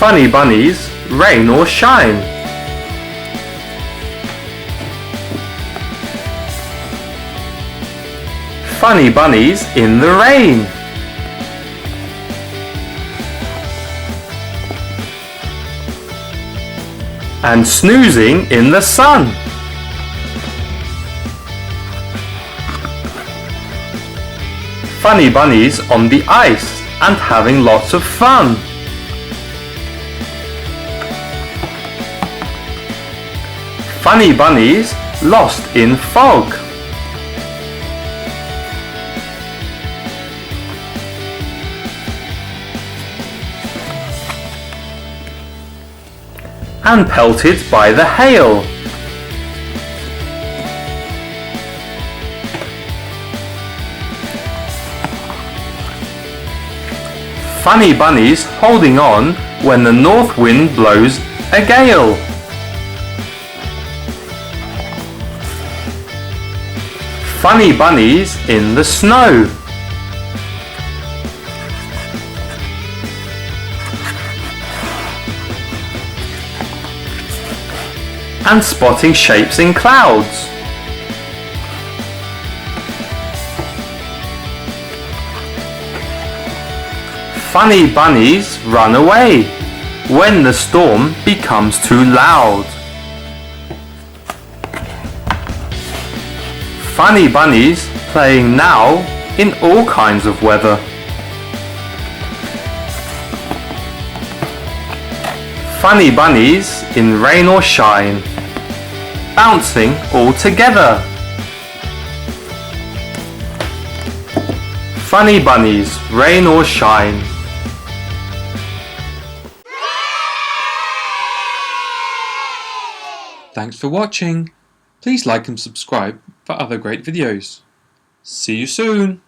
Funny bunnies, rain or shine. Funny bunnies in the rain. And snoozing in the sun. Funny bunnies on the ice and having lots of fun. Funny bunnies lost in fog. And pelted by the hail. Funny bunnies holding on when the north wind blows a gale. Funny bunnies in the snow. And spotting shapes in clouds. Funny bunnies run away when the storm becomes too loud. Funny bunnies playing now in all kinds of weather. Funny bunnies in rain or shine, bouncing all together. Funny bunnies, rain or shine. Thanks for watching. Please like and subscribe for other great videos. See you soon.